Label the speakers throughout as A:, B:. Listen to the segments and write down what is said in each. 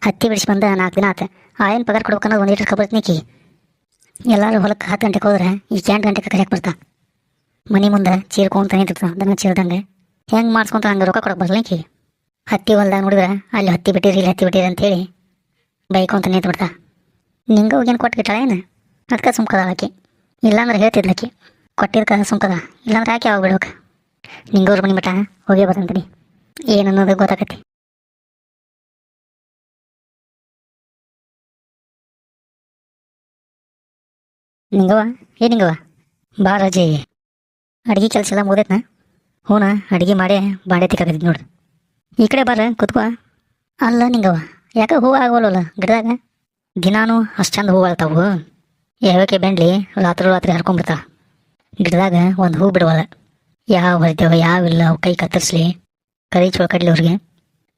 A: ಹತ್ತಿ ಬಿಡಿಸಿ ಬಂದ 4 ದಿನ ಆತ. ಆಯನ್ ಪಗಾರ ಕೊಡ್ಬೇಕನ್ನೋದು 1 ಲೀಟರ್ ಕಬ್ಬರ್ತ್ನಿಕಿ. ಎಲ್ಲರೂ ಹೊಲಕ್ಕೆ 10 ಗಂಟೆಗೆ ಹೋದ್ರೆ ಈಗ 8 ಗಂಟೆಗೆ ಕರಿಯಕ್ಕೆ ಬರ್ತಾ. ಮನೆ ಮುಂದೆ ಚೀರ್ಕೊಂತ ನಿಂತಿರ್ತ ದನ ಚೀರ್ದಂಗೆ. ಹೆಂಗೆ ಮಾಡಿಸ್ಕೊಂತ ಹಂಗೆ ರೊಕ್ಕ ಕೊಡಕ್ಕೆ ಬರ್ಲಿಕ್ಕಿ. ಹತ್ತಿ ಹೊಲ್ದಾಗ ನೋಡಿದ್ರೆ ಅಲ್ಲಿ ಹತ್ತಿ ಬಿಟ್ಟಿರಿ ಇಲ್ಲಿ ಹತ್ತಿ ಬಿಟ್ಟಿರಿ ಅಂತೇಳಿ ಬೈಕೊಂತ ನಿಂತು ಬಿಡ್ತಾ. ನಿಂಗೆ ಹೋಗೇನು ಕೊಟ್ಟು ಏನು ಅದಕ್ಕೆ ಸುಮ್ಕದ ಆಕಿ. ಇಲ್ಲಾಂದ್ರೆ ಹೇಳ್ತಿದ್ಲಕ್ಕಿ ಕೊಟ್ಟಿದ್ಕ ಸುಮ್ಕದ, ಇಲ್ಲಾಂದ್ರೆ ಯಾಕೆ ಯಾವಾಗ ಬಿಡ್ಬೇಕು. ನಿಂಗವ್ರ ಮನೆ ಮಠ ಹೋಗಿ ಬರ್ತಂತೀನಿ ಏನನ್ನೋದು ಗೊತ್ತಾಗತ್ತೆ. ನಿಂಗವ ನಿಂಗವ ಬಾ ರಜೆ. ಅಡುಗೆ ಕೆಲಸ ಎಲ್ಲ ಮುಗ್ದೈತ್ನ? ಹೂನ ಅಡುಗೆ ಮಾಡಿ ಬಾಂಡೆ ತಿಕ್ಕಾಕತ್ತಿದ್ ನೋಡ್ರಿ. ಈ ಕಡೆ ಬರ್ರ ಕುತ್ಕೋ. ಅಲ್ಲ ನಿಂಗವ ಯಾಕೆ ಹೂವು ಆಗೋಲ್ವಲ್ಲ ಗಿಡದಾಗ? ದಿನಾನು ಅಷ್ಟು ಚಂದ ಹೂವು ಅಳ್ತಾವು. ಯಾವಕ್ಕೆ ಬೆಂಡ್ಲಿ ರಾತ್ರಿ ಹರ್ಕೊಂಡ್ಬಿಡ್ತಾವ. ಗಿಡದಾಗ ಒಂದು ಹೂ ಬಿಡವಲ್ಲ. ಯಾವ ಹೊಳಿತೇವ ಯಾವಿಲ್ಲ ಅವು ಕೈ ಕತ್ತರಿಸ್ಲಿ ಕರಿ ಚೋಳ ಕಡ್ಲಿ ಅವ್ರಿಗೆ.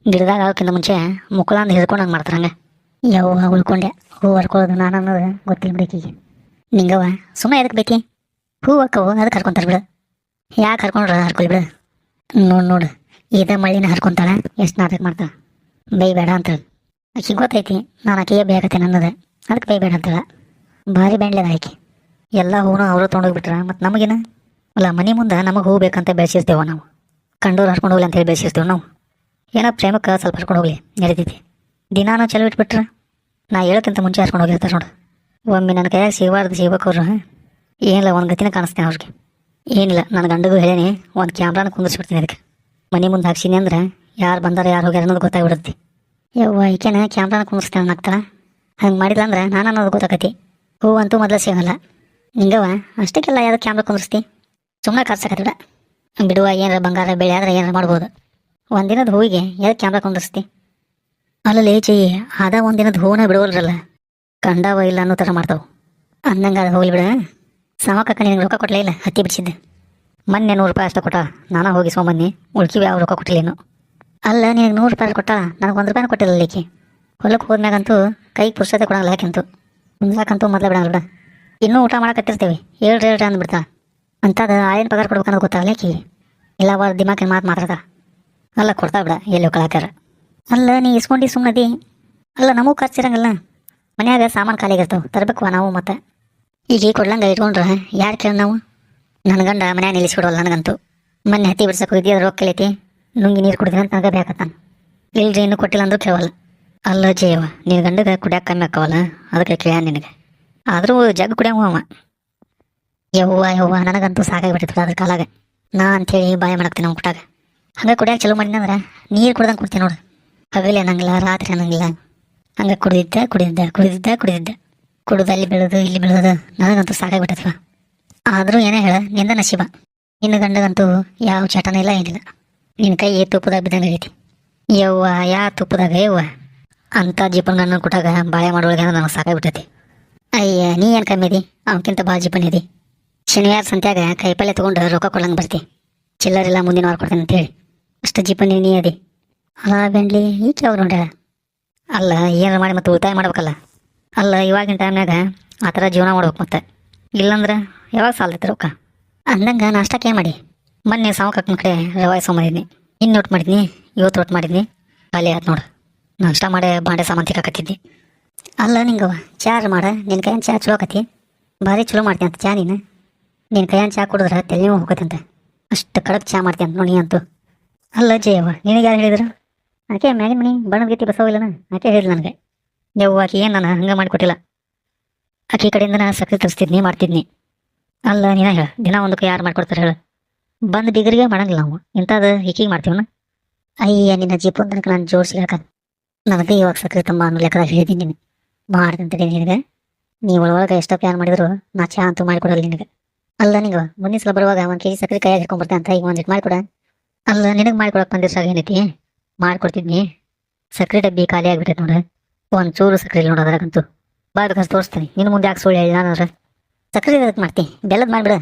A: ಗಿಡದಾಗ ಆಗೋಕ್ಕಿಂತ ಮುಂಚೆ ಮುಕ್ಕಳಂದು ಹಿಡ್ಕೊಂಡಂಗೆ ಮಾಡ್ತಾರೆ. ಹಂಗೆ ಯಾವ ಉಳ್ಕೊಂಡೆ ಹೂ ಹರ್ಕೊಳ್ಳೋದು ನಾನು ಅನ್ನೋದು ಗೊತ್ತಿಲ್ಲ ಬಿಡಕೀಗೆ. ನಿಂಗವ ಸುಮ್ಮನೆ ಎದಕ್ಕೆ ಬೇಕಿ? ಹೂ ಹಾಕವು ಅದಕ್ಕೆ ಹರ್ಕೊಂತಾರೆ ಬಿಡು. ಯಾಕೆ ಹರ್ಕೊಂಡ್ರ ಹರ್ಕೊಳಿ ಬಿಡು. ನೋಡು ಇದೇ ಮಳ್ಳಿನ ಹರ್ಕೊಂತಾಳ ಎಷ್ಟು ನಾಟಕ ಮಾಡ್ತಾಳ. ಬೇಡ ಅಂತೇಳಿ ಆಕೆ ಗೊತ್ತೈತಿ ನಾನು ಆಕೆಗೆ ಬೇಕತ್ತೇನೆ ಅನ್ನೋದು. ಅದಕ್ಕೆ ಬೇಡ ಅಂತೇಳ. ಭಾರಿ ಬೆಂಡ್ಲೆದ ಆಕೆ. ಎಲ್ಲ ಹೂನು ಅವರು ತೊಗೊಂಡೋಗ್ಬಿಟ್ರ ಮತ್ತು ನಮಗೇನು ಅಲ್ಲ. ಮನೆ ಮುಂದೆ ನಮಗೆ ಹೂ ಬೇಕಂತ ಬೆಳೆಸಿರ್ತೇವೆ ನಾವು. ಕಂಡೋರು ಹರ್ಕೊಂಡು ಹೋಗ್ಲಿ ಅಂತ ಹೇಳಿ ಬೆಳೆಸಿರ್ತೇವೆ ನಾವು. ಏನೋ ಪ್ರೇಮಕ್ಕೆ ಸ್ವಲ್ಪ ಹರ್ಕೊಂಡು ಹೋಗ್ಲಿ ನಡೀತೈತಿ. ದಿನಾನು ಚಲೋ ಇಟ್ಬಿಟ್ರೆ ನಾ ಹೇಳೋಕ್ಕಿಂತ ಮುಂಚೆ ಹರ್ಕೊಂಡು ಹೋಗಿರ್ತಾರೆ ನೋಡು. ಒಮ್ಮೆ ನನ್ನ ಕೈಯಾಗ ಸಿಗ್ಬಾರ್ದು ಏನಿಲ್ಲ ಒಂದು ಗತಿನ ಕಾಣಿಸ್ತೇನೆ ಅವ್ರಿಗೆ. ಏನಿಲ್ಲ ನನ್ನ ಗಂಡಗೂ ಹೇಳೇನಿ ಒಂದು ಕ್ಯಾಮ್ರಾನ ಕುಂದಿಸ್ಬಿಡ್ತೀನಿ ಅದಕ್ಕೆ. ಮನೆ ಮುಂದೆ ಹಾಕ್ಸಿನಿ ಅಂದ್ರೆ ಯಾರು ಬಂದಾರ ಯಾರು ಹೋಗ್ಯಾರ ಅನ್ನೋದು ಗೊತ್ತಾಗ್ಬಿಡುತ್ತೆ. ಯವ್ವ ಈಕೆನ ಕ್ಯಾಮ್ರಾನ ಕುಂದಿಸ್ತೇನೆ ಅನ್ನಕ್ತಾಳ. ಹಂಗೆ ಮಾಡಿಲ್ಲ ಅಂದ್ರೆ ನಾನು ಅನ್ನೋದು ಗೊತ್ತಾಕತಿ. ಹೂ ಅಂತೂ ಮೊದಲು ಸಿಗಲ್ಲ. ನಿಂಗವ ಅಷ್ಟಕ್ಕೆಲ್ಲ ಯಾವ್ದು ಕ್ಯಾಮ್ರಾ ಕುಂದಿಸ್ತಿ? ಸುಮ್ಮನೆ ಖರ್ಚಾಕತ್ತಿ ಬಿಡ. ಬಿಡುವ ಏನಾರ ಬಂಗಾರ ಬೆಳೆ ಆದ್ರೆ ಏನಾರು ಮಾಡ್ಬೋದು. ಒಂದಿನದ ಹೂವಿಗೆ ಯಾವ್ದು ಕ್ಯಾಮ್ರಾ ಕುಂದಿಸ್ತಿ? ಅಲ್ಲಲ್ಲಿ ಚೆಯ್ಯಿ ಆದ ಒಂದಿನದ ಹೂವನ್ನ ಬಿಡುವಲ್ರಲ್ಲ. ಕಂಡಾವ ಇಲ್ಲ ಅನ್ನೋ ಥರ ಮಾಡ್ತಾವೆ. ಅಂದಂಗೆ ಅದು ಹೋಗ್ಲಿ ಬಿಡ. ಸಮಕಕ್ಕ ನಿನಗೆ ರೊಕ್ಕ ಕೊಟ್ಟಲೇ ಇಲ್ಲ ಹತ್ತಿ ಬಿಡಿಸಿದ್ದೆ. ಮೊನ್ನೆ 100 ರೂಪಾಯಿ ಅಷ್ಟು ಕೊಟ್ಟ. ನಾನು ಹೋಗಿ ಸೋಮನ್ನಿ ಉಳ್ಕಿವಿ ಯಾವ ರೊಕ್ಕ ಕೊಟ್ಟಿಲ್ಲೇನು. ಅಲ್ಲ ನಿನಗೆ 100 ರೂಪಾಯಿ ಕೊಟ್ಟ, ನನಗೆ 1 ರೂಪಾಯಿನೂ ಕೊಟ್ಟಿಲ್ಲ ಲೇಕಿ. ಹೊಲಕ್ಕೆ ಹೋದ್ಮ್ಯಾಗಂತೂ ಕೈಗೆ ಪುರ್ಸತೆ ಕೊಡಂಗಿಲ್ಲ ಯಾಕೆಂತೂ. ಮುಂದಾಕಂತೂ ಮೊದಲೇ ಬಿಡಂಗಿಲ್ಲ ಬಿಡ. ಇನ್ನೂ ಊಟ ಮಾಡಕತ್ತಿರ್ತೇವೆ ಹೇಳ್ರಿ ಅಂದ್ಬಿಡ್ತಾ. ಅಂಥದ್ದು ಆಯನ್ ಪಗಾರ ಕೊಡ್ಬೇಕನ್ನೋದು ಗೊತ್ತಾಗಲ್ಲ ಆಕಿ. ಇಲ್ಲ ಅವ್ರ ದಿಮಾಕಿನ ಮಾತಾಡ್ತಾ. ಅಲ್ಲ ಕೊಡ್ತಾ ಬಿಡ ಎಲ್ಲಿ ಕಳಾಕಾರ. ಅಲ್ಲ ನೀ ಇಸ್ಕೊಂಡು ಸುಮ್ಮನದಿ. ಅಲ್ಲ ನಮಗೂ ಖರ್ಚಿರಂಗಿಲ್ಲ. ಮನ್ಯಾಗ ಸಾಮಾನು ಖಾಲಿಯಾಗಿರ್ತಾವೆ ತರಬೇಕು ನಾವು. ಮತ್ತೆ ಈಗ ಕೊಡ್ಲಂಗೆ ಇಟ್ಕೊಂಡ್ರೆ ಯಾರು ಕೇಳಿ ನಾವು? ನನ್ನ ಗಂಡ ಮನ್ಯಾಗ ನಿಲ್ಲಿಸ್ಬಿಡವಲ್ಲ ನನಗಂತೂ. ಮೊನ್ನೆ ಹತ್ತಿ ಬಿಡ್ಸಕ್ಕೆ ಹೋಗಿದ್ದಿ ಅದ್ರ ರೊಕ್ಕ ಕಲೈತಿ ನುಂಗಿ ನೀರು ಕುಡಿದಿನ ಅಂತ ನನಗೆ ಬೇಕತ್ತಾನ. ಇಲ್ರಿ ಇನ್ನೂ ಕೊಟ್ಟಿಲ್ಲ ಅಂದ್ರೂ ಕೇಳಲ್ಲ. ಅಲ್ಲ ಜಯವ ನಿನ್ನ ಗಂಡಗೆ ಕುಡಿಯೋಕೆ ಕಮ್ಮಿ ಆಕ್ಕವಲ್ಲ ಅದಕ್ಕೆ ಕೇಳ ನಿನಗೆ. ಆದರೂ ಜಗ್ ಕುಡಿಯವ ಅವ. ಯವ್ವ ನನಗಂತೂ ಸಾಕಾಗಿಬಿಟ್ಟಿತ್ತು ಅದ್ರ ಕಾಲಾಗ. ನಾ ಅಂಥೇಳಿ ಬಾಯ ಮಾಡಾಕ್ತೀನಿ ಅವ್ನು ಕೊಟ್ಟಾಗ. ಹಂಗೆ ಕುಡಿಯೋಕೆ ಚಲೋ ಮಾಡಿದಂದ್ರೆ ನೀರು ಕುಡ್ದಂಗೆ ಕೊಡ್ತೀನಿ ನೋಡು. ಹಗಲಿ ಅನ್ನಂಗಿಲ್ಲ ರಾತ್ರಿ ಅನ್ನಂಗಿಲ್ಲ. ಹಂಗೆ ಕುಡಿದಿದ್ದೆ ಕುಡಿದು ಅಲ್ಲಿ ಬೀಳೋದು ಇಲ್ಲಿ ಬೀಳೋದು ನನಗಂತೂ ಸಾಕಾಗಿಬಿಟ್ಟೈತಿವ. ಆದರೂ ಏನೇ ಹೇಳ ನಿಂದ ನಶೀಬ. ನಿನ್ನ ಗಂಡಗಂತೂ ಯಾವ ಚಟನ ಇಲ್ಲ ಏನಿಲ್ಲ. ನಿನ್ನ ಕೈ ತುಪ್ಪದಾಗ ಬಿದ್ದಂಗೆ ಆಗೈತಿ. ಯವ್ವ ತುಪ್ಪದಾಗ ಯವ್ವ ಅಂಥ ಜೀಪನ್ ಗಂಡನ ಕೊಟ್ಟಾಗ ಬಾಳೆ ಮಾಡೋಳಿಗೆ ನನಗೆ ಸಾಕಾಗಿಬಿಟ್ಟೈತಿ. ಅಯ್ಯ ನೀ ಏನು ಕಮ್ಮಿ ಅದಿ ಅವನಕ್ಕಿಂತ ಭಾಳ ಜೀಪನ್ ಇದಿ. ಶನಿವಾರ ಸಂತ್ಯಾಗ ಕೈಪಲ್ಲೆ ತೊಗೊಂಡು ರೊಕ್ಕ ಕೊಡಂಗೆ ಬರ್ತಿ. ಚಿಲ್ಲರಿಲ್ಲ ಮುಂದಿನ ವಾರ ಕೊಡ್ತೇನೆ ಅಂತೇಳಿ ಅಷ್ಟು ಜೀಪನ್ ನೀ ಅದಿ. ಅಲ್ಲ ಬೆಂಡ್ಲಿ ಈಕೆ ಅವ್ರು ನೋಡ್ಯಾಳ. ಅಲ್ಲ ಏನಾರು ಮಾಡಿ ಮತ್ತೆ ಉಳಿತಾಯ ಮಾಡ್ಬೇಕಲ್ಲ. ಅಲ್ಲ ಇವಾಗಿನ ಟೈಮ್ನಾಗ ಆ ಥರ ಜೀವನ ಮಾಡ್ಬೇಕು. ಮತ್ತೆ ಇಲ್ಲಂದ್ರೆ ಯಾವಾಗ ಸಾಲ್ತೈತೆ ರೊಕ್ಕ? ಅಂದಂಗೆ ನಾಷ್ಟಕ್ಕೆ ಏನು ಮಾಡಿ? ಮೊನ್ನೆ ಸಾವಕಕ್ಕನ ಕಡೆ ರವೆ ತೊಗೊಂಬಂದಿದ್ನಿ. ಇನ್ನು ಒಟ್ಟು ಮಾಡಿದ್ನಿ ಇವತ್ತು ಒಟ್ಟು ಮಾಡಿದ್ನಿ. ಖಾಲಿ ಆಯ್ತು ನೋಡು. ನಾಷ್ಟ ಮಾಡಿ ಬಾಂಡೆ ಸಾಮಾನು ತಿಕ್ಕಾಕತ್ತಿದ್ದಿ. ಅಲ್ಲ ನಿಂಗವ ಚಾರು ಮಾಡ. ನಿನ್ನ ಕೈಯನ್ ಚಾ ಚಲೋ ಆಕತಿ. ಭಾರಿ ಚಲೋ ಮಾಡ್ತೀನಿ ಅಂತ ಚಾ ನೀನು. ನಿನ್ನ ಕೈಯನ್ ಚಾ ಕುಡಿದ್ರೆ ತೆಲಿನೂ ಹೋಗತ್ತಂತೆ. ಅಷ್ಟು ಕಡಕ್ ಚಾ ಮಾಡ್ತೀನಿ ಅಂತ ನೋಡಿ ಅಂತೂ. ಅಲ್ಲ ಜಯವ್ವ ನಿನಗೆ ಯಾರು ಹೇಳಿದ್ರು? ಆಕೆ ಮ್ಯಾಗಿನ ಮನೆ ಬಣ್ಣದ ಗೀತಿ ಬಸವಿಲ್ಲನ ಆಕೆ ಹೇಳಿಲ್ಲ ನನಗೆ. ಯವ್ವ ಆಕೆ ಏನು ನಾನು ಹಂಗೆ ಮಾಡಿಕೊಟ್ಟಿಲ್ಲ. ಆಕೆ ಕಡೆಯಿಂದ ನಾನು ಸಕ್ಕರೆ ತರಿಸ್ತಿದ್ನಿ ಮಾಡ್ತಿದ್ನಿ. ಅಲ್ಲ ನೀನ ಹೇಳ ದಿನ ಒಂದಕ್ಕೆ ಯಾರು ಮಾಡ್ಕೊಡ್ತಾರೆ ಹೇಳು? ಬಂದು ಬಿಗರಿಗೆ ಮಾಡಂಗಿಲ್ಲ ನಾವು. ಇಂಥದ್ದು ಹೀಗೆ ಮಾಡ್ತೀವನ? ಅಯ್ಯ ನಿನ್ನ ಜೀಪನ್ ತನಕ ನಾನು ಜೋಡಿಸಿ ಹೇಳ್ಕ. ನನಗೆ ಇವಾಗ ಸಕ್ಕರೆ ತುಂಬ ಅನ್ನೋ ಲೆಕ್ಕದಾಗ ಹೇಳಿದ್ದೀನಿ ನೀನು ಮಾಡ್ತಂತೀನಿ ನಿನಗೆ. ನೀವು ಒಳಗೆ ಎಷ್ಟೋ ಪ್ಯಾನ್ ಮಾಡಿದ್ರು ನಾ ಚಾ ಅಂತೂ ಮಾಡಿಕೊಡಲ್ಲ ನಿನಗೆ. ಅಲ್ಲ ನಿಂಗೆ ಮುಂದಿನ ಸಲ ಬರುವಾಗ 1 kg ಸಕ್ಕರೆ ಕೈಯಾಗ ಹಿಡ್ಕೊಂಡ್ಬರ್ತೆ ಅಂತ ಈಗ ಒಂದಿಟ್ಟು ಮಾಡಿಕೊಡ. ಅಲ್ಲ ನಿನಗೆ ಮಾಡಿಕೊಡಕ್ಕೆ ಬಂದಿರ್ಸಾಗ ಏನೈತಿ ಮಾಡ್ಕೊಡ್ತಿದ್ನಿ. ಸಕ್ಕರೆ ಡಬ್ಬಿ ಖಾಲಿ ಆಗಿಬಿಟ್ಟೈತೆ ನೋಡ್ರಿ. ಒಂದು ಚೂರು ಸಕ್ಕರೆ ಇಲ್ಲ ನೋಡು ಅದ್ರಾಗಂತೂ. ಬಾಯ್ದು ತೋರಿಸ್ತೀನಿ ನಿನ್ನ ಮುಂದೆ ಯಾಕೆ ಸುಳ್ಳು ಹೇಳಿ ನಾನು. ಸಕ್ಕರೆ ಅದಕ್ಕೆ ಮಾಡ್ತೀನಿ ಬೆಲ್ಲದ ಮಾಡಿಬಿಡ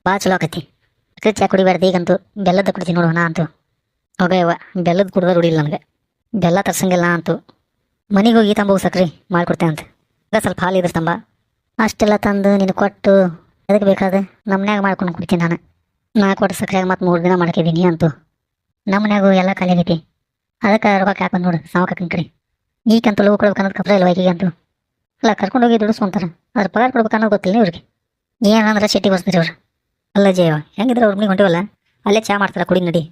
A: ಭಾಳ ಚಲೋ ಆಕತಿ. ಸಕ್ಕರೆ ಚಾ ಕುಡಿಬಾರ್ದು ಈಗಂತೂ ಬೆಲ್ಲದ ಕುಡ್ತೀನಿ ನೋಡು ನಾ ಅಂತೂ. ಹೋಗಯ್ಯವ್ವ ಬೆಲ್ಲದ ಕುಡ್ದ ರೂಢಿಲ್ಲ ನನಗೆ. ಬೆಲ್ಲ ತರ್ಸಂಗಿಲ್ಲ ಅಂತೂ. ಮನೆಗೆ ಹೋಗಿ ತಂಬು ಸಕ್ಕರೆ ಮಾಡಿಕೊಡ್ತೇನೆ ಅಂತ. ಈಗ ಸ್ವಲ್ಪ ಹಾಲು ಇದ್ರೆ ತಂಬ. ಅಷ್ಟೆಲ್ಲ ತಂದು ನಿನಗೆ ಕೊಟ್ಟು ಅದಕ್ಕೆ ಬೇಕಾದ್ರೆ ನಮ್ಮನ್ಯಾಗ ಮಾಡ್ಕೊಂಡು ಕುಡ್ತೀನಿ ನಾನು. ನಾ ಕೊಟ್ಟು ಸಕ್ಕರೆಯಾಗ ಮತ್ತು 3 ದಿನ ಮಾಡ್ಕಿದ್ದೀನಿ ಅಂತೂ. ನಮ್ಮನ್ಯಾಗೂ ಎಲ್ಲ ಖಾಲಿ ಆಗೈತಿ. ಅದಕ್ಕೆ ರೊಕ್ಕ ಹಾಕೊಂಡು ನೋಡು ಸಾವಕಕ್ಕನ ಕಡೆ. ಈಗಂತೂ ಲವ್ ಕೊಡ್ಬೇಕು ಅನ್ನೋದು ಕಪ್ರ ಇಲ್ವಾ ಈಗಂತೂ ಅಲ್ಲ ಕರ್ಕೊಂಡು ಹೋಗಿ ದುಡಿಸ್ಕೊಂತಾರೆ ಅದ್ರ ಪಗಾರ ಕೊಡ್ಬೇಕು ಅನ್ನೋದು ಗೊತ್ತಿಲ್ಲ ಇವ್ರಿಗೆ ಏನಂದ್ರೆ ಸಿಟ್ಟಿಗೆ ಬರ್ಸ್ತಾರೆ ಇವ್ರು ಅಲ್ಲ ಜಯವ ಹೆಂಗಿದ್ರೆ ಅವ್ರ ಮನೆಗೆ ಹೊಂಟಿವಲ್ಲ ಅಲ್ಲೇ ಚಾ ಮಾಡ್ತಾರೆ ಕುಡಿ ನಡಿ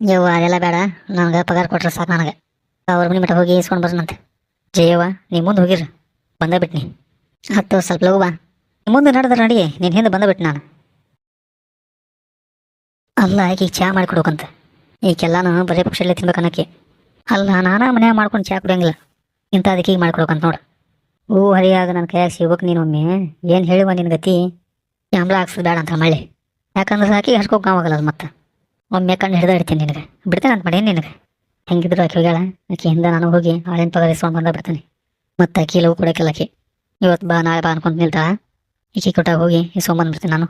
A: ಯವ್ವ ಅದೆಲ್ಲ ಬೇಡ ನನಗೆ ಪಗಾರ ಕೊಟ್ರೆ ಸಾಕು ನನಗೆ ಅವ್ರ ಮನೆ ಮಟ್ಟ ಹೋಗಿ ಇಸ್ಕೊಂಡು ಬರ್ನಂತೆ ಜಯವ್ವ ನೀ ಮುಂದೆ ಹೋಗಿರ ಬಂದ ಬಿಟ್ನಿ ಹತ್ತು ಸ್ವಲ್ಪ ಲಘು ಬಾ ಮುಂದೆ ನಡೆದ್ರೆ ನಡಿ ನೀನು ಹಿಂದೆ ಬಂದ ಬಿಟ್ಟು ನಾನು ಅಲ್ಲ ಈಗ ಚಾ ಮಾಡಿಕೊಡ್ಬೇಕಂತ ಈಗೆಲ್ಲಾನು ಬರೀ ಪಕ್ಷಲ್ಲೇ ತಿನ್ಬೇಕನ್ನಕ್ಕೆ ಅಲ್ಲ ನಾನಾ ಮನ್ಯಾಗ ಮಾಡ್ಕೊಂಡು ಚಾ ಕುಡಿಯಂಗಿಲ್ಲ ಇಂಥ ಅದಕ್ಕೆ ಈಗ ಮಾಡ್ಕೊಡ್ಬೇಕಂತ ನೋಡು ಹರಿಯಾಗ ನನ್ನ ಕೈಯಾಗ ಸಿಗ್ಬೇಕು ನೀನು ಒಮ್ಮೆ ಏನು ಹೇಳಿವ ನಿನ್ನ ಗತಿ ಕ್ಯಾಮ್ರಾ ಹಾಕ್ಸೋದು ಬೇಡ ಅಂತ ಮಳೆ ಯಾಕಂದ್ರೆ ಆಕಿಗೆ ಹರ್ಕೋಕೆ ಆವಾಗಲ್ಲ ಅದು ಮತ್ತೆ ಒಮ್ಮೆ ಕಣ್ಣು ಹಿಡ್ದು ಇಡ್ತೀನಿ ನಿನಗೆ ಬಿಡ್ತೇನೆ ಅಂತ ಮಾಡೇನು ನಿನಗೆ ಹೆಂಗಿದ್ರು ಆಕೆ ಹೋಗ್ಯಾಳ ಆಕೆ ಹಿಂದೆ ನಾನು ಹೋಗಿ ಆಳಿನ ಪಗಾರ ಇಸ್ಕೊಂಡು ಬಂದ ಬಿಡ್ತೀನಿ ಮತ್ತು ಆಕಿ ಲವ್ ಕೊಡೋಕ್ಕಿಲ್ಲ ಆಕಿ ಇವತ್ತು ಬಾ ನಾಳೆ ಬಾ ಅನ್ಕೊಂತ ನಿಲ್ತಾಳ ಈಕಿ ಕೊಟ್ಟಾಗ ಹೋಗಿ ಇಸ್ಕೊಂಬಂದ್ಬಿಡ್ತೀನಿ ನಾನು